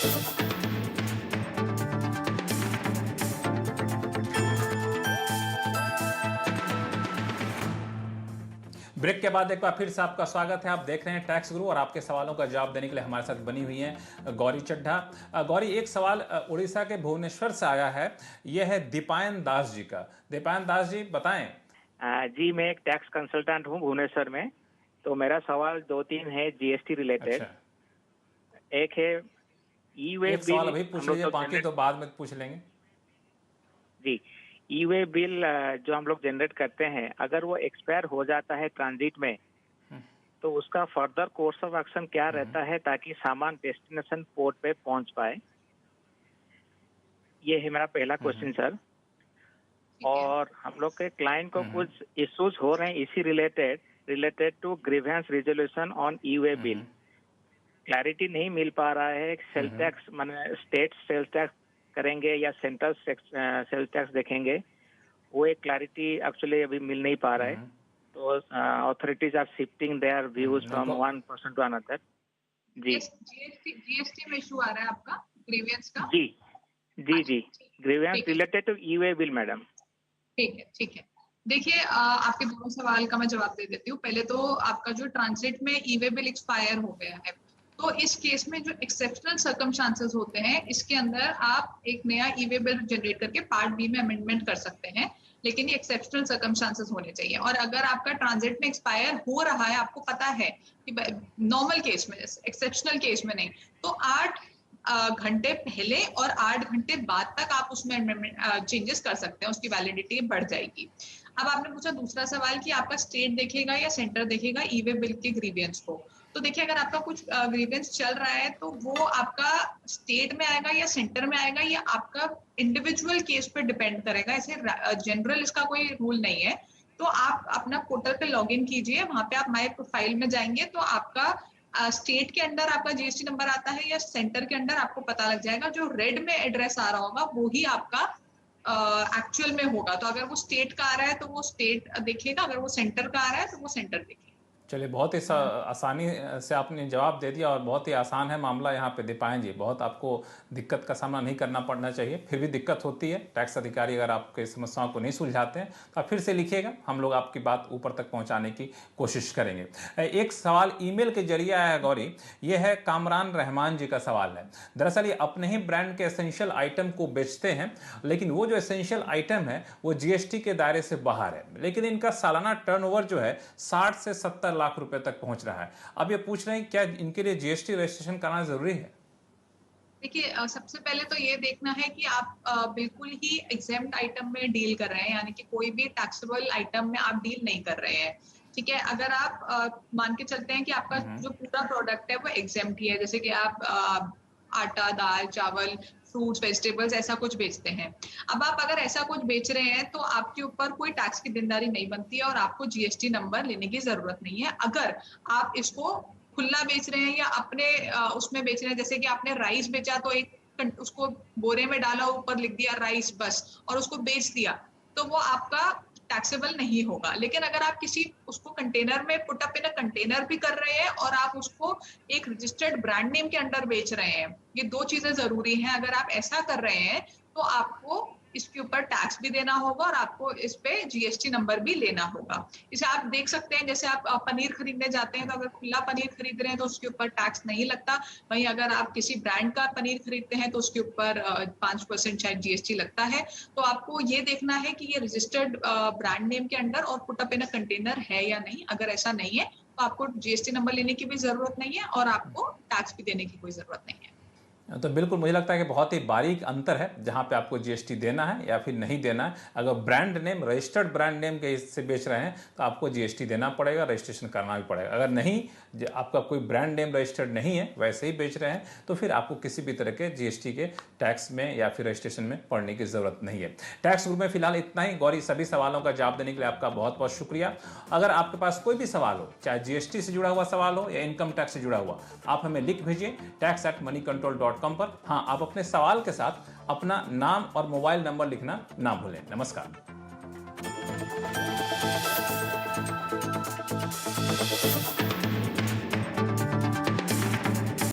Break के बाद एक बार फिर से आपका स्वागत है। आप देख रहे हैं टैक्स गुरु और आपके सवालों का जवाब देने के लिए हमारे साथ बनी हुई हैं गौरी चड्ढा। गौरी, एक सवाल उड़ीसा के भुवनेश्वर से आया है, यह है दीपायन दास जी का। दीपायन दास जी बताएं। जी, मैं एक टैक्स कंसल्टेंट हूँ भुवनेश्वर में। तो मेरा सवाल 2-3 है जीएसटी रिलेटेड। अच्छा, एक है ई वे एक सवाल बिल, अभी हम पूछ लोग लीजिए, जो बाकी जनरेट तो बाद में पूछ लेंगे। जी, ई वे बिल जो हम लोग जनरेट करते हैं, अगर वो एक्सपायर हो जाता है ट्रांजिट में, तो उसका फर्दर कोर्स ऑफ एक्शन क्या रहता है ताकि सामान डेस्टिनेशन पोर्ट पे पहुंच पाए? ये है मेरा पहला क्वेश्चन सर। और हम लोग के क्लाइंट को कुछ इश्यूज हो रहे हैं इसी related to grievance resolution on e way bill. Clarity नहीं मिल पा रहा है। सेल टैक्स माने स्टेट सेल टैक्स करेंगे या सेंट्रल सेल टैक्स देखेंगे, वो एक क्लैरिटी एक्चुअली अभी मिल नहीं पा रहा है। तो authorities are shifting their views from one person to another. G GST में इशू आ रहा है आपका ग्रीवियंस का? जी जी अच्छा, जी, ग्रीवेंस ठीक है, related to e way bill madam. ठीक है, ठीक है। देखिए, आपके दोनों सवाल का मैं जवाब दे देती हूँ। पहले तो आपका जो ट्रांजिट में ई वे बिल एक्सपायर हो गया है, तो इस केस में जो एक्सेप्शनल सर्कमस्टांसेस होते हैं, इसके अंदर आप एक नया ई वे बिल जनरेट करके पार्ट बी में अमेंडमेंट कर सकते हैं, लेकिन ये एक्सेप्शनल सर्कमस्टांसेस होने चाहिए। और अगर आपका ट्रांजिट में एक्सपायर हो रहा है, आपको पता है कि नॉर्मल केस में, एक्सेप्शनल केस में नहीं, तो 8 घंटे पहले और 8 घंटे बाद तक आप उसमें चेंजेस कर सकते हैं, उसकी वैलिडिटी बढ़ जाएगी। अब आपने पूछा दूसरा सवाल कि आपका स्टेट देखेगा या सेंटर देखेगा ई वे बिल के ग्रीवियंस को। तो देखिए, अगर आपका कुछ ग्रीवियंस चल रहा है तो वो आपका स्टेट में आएगा या सेंटर में आएगा, या आपका इंडिविजुअल केस पे डिपेंड करेगा। ऐसे जनरल इसका कोई रूल नहीं है। तो आप अपना पोर्टल पे लॉग इन कीजिए, वहां पे आप माई प्रोफाइल में जाएंगे तो आपका स्टेट के अंदर आपका जीएसटी नंबर आता है या सेंटर के अंदर, आपको पता लग जाएगा। जो रेड में एड्रेस आ रहा होगा वो ही आपका एक्चुअल में होगा। तो अगर वो स्टेट का आ रहा है तो वो स्टेट देखेगा, अगर वो सेंटर का आ रहा है तो वो सेंटर देखेगा। चलिए, बहुत ही आसानी से आपने जवाब दे दिया और बहुत ही आसान है मामला यहाँ पे दीपायन जी। बहुत आपको दिक्कत का सामना नहीं करना पड़ना चाहिए, फिर भी दिक्कत होती है। टैक्स अधिकारी अगर आपके समस्याओं को नहीं सुलझाते हैं तो आप फिर से लिखिएगा, हम लोग आपकी बात ऊपर तक पहुँचाने की कोशिश करेंगे। एक सवाल ईमेल के जरिए आया है गौरी, ये है कामरान रहमान जी का सवाल है। दरअसल ये अपने ही ब्रांड के एसेंशियल आइटम को बेचते हैं, लेकिन वो जो एसेंशियल आइटम है वो जीएसटी के दायरे से बाहर है, लेकिन इनका सालाना टर्नओवर जो है 60 से 70 लाख रुपए तक पहुंच रहा है। अब ये पूछ रहे हैं क्या इनके लिए जीएसटी रजिस्ट्रेशन कराना जरूरी है? देखिए, सबसे पहले तो ये देखना है कि आप बिल्कुल ही एग्जेम्प्ट आइटम में डील कर रहे हैं, यानी कि कोई भी टैक्सेबल आइटम में आप डील नहीं कर रहे हैं। ठीक है, अगर आप मान के चलते हैं कि आपका जो पूरा प्रोडक्ट है वो एग्जेम्प्ट ही है, जैसे कि आप आटा, दाल, चावल, फ्रूट्स, वेजिटेबल्स ऐसा कुछ बेचते हैं। अब आप अगर ऐसा कुछ बेच रहे हैं तो आपके ऊपर कोई टैक्स की देनदारी नहीं बनती है और आपको जीएसटी नंबर लेने की जरूरत नहीं है। अगर आप इसको खुला बेच रहे हैं या अपने उसमें बेच रहे हैं, जैसे कि आपने राइस बेचा तो एक उसको बोरे में डाला, ऊपर लिख दिया राइस बस, और उसको बेच दिया, तो वो आपका टैक्सेबल नहीं होगा। लेकिन अगर आप किसी उसको कंटेनर में put up in a container भी कर रहे हैं और आप उसको एक रजिस्टर्ड ब्रांड नेम के अंडर बेच रहे हैं, ये 2 चीजें जरूरी हैं। अगर आप ऐसा कर रहे हैं तो आपको इसके ऊपर टैक्स भी देना होगा और आपको इस पे जीएसटी नंबर भी लेना होगा। इसे आप देख सकते हैं, जैसे आप पनीर खरीदने जाते हैं तो अगर खुला पनीर खरीद रहे हैं तो उसके ऊपर टैक्स नहीं लगता। वहीं अगर आप किसी ब्रांड का पनीर खरीदते हैं तो उसके ऊपर 5% शायद जीएसटी लगता है। तो आपको ये देखना है कि ये रजिस्टर्ड ब्रांड नेम के अंडर और put up in a container है या नहीं। अगर ऐसा नहीं है तो आपको जीएसटी नंबर लेने की भी जरूरत नहीं है और आपको टैक्स भी देने की कोई जरूरत नहीं है। तो बिल्कुल मुझे लगता है कि बहुत ही बारीक अंतर है जहां पे आपको जीएसटी देना है या फिर नहीं देना है। अगर brand name, registered brand name के से बेच रहे हैं तो आपको जीएसटी देना पड़ेगा, रजिस्ट्रेशन करना भी पड़ेगा। अगर नहीं, आपका कोई ब्रांड नेम रजिस्टर्ड नहीं है, वैसे ही बेच रहे हैं, तो फिर आपको किसी भी तरह के जीएसटी के टैक्स में या फिर रजिस्ट्रेशन में पड़ने की जरूरत नहीं है। टैक्स ग्रुप में फिलहाल इतना ही। गौरी, सभी सवालों का जवाब देने के लिए आपका बहुत बहुत शुक्रिया। अगर आपके पास कोई भी सवाल हो, चाहे जीएसटी से जुड़ा हुआ सवाल हो या इनकम टैक्स से जुड़ा हुआ, आप हमें लिख भेजिए tax@moneycontrol.com पर। हाँ, आप अपने सवाल के साथ अपना नाम और मोबाइल नंबर लिखना ना भूलें। नमस्कार।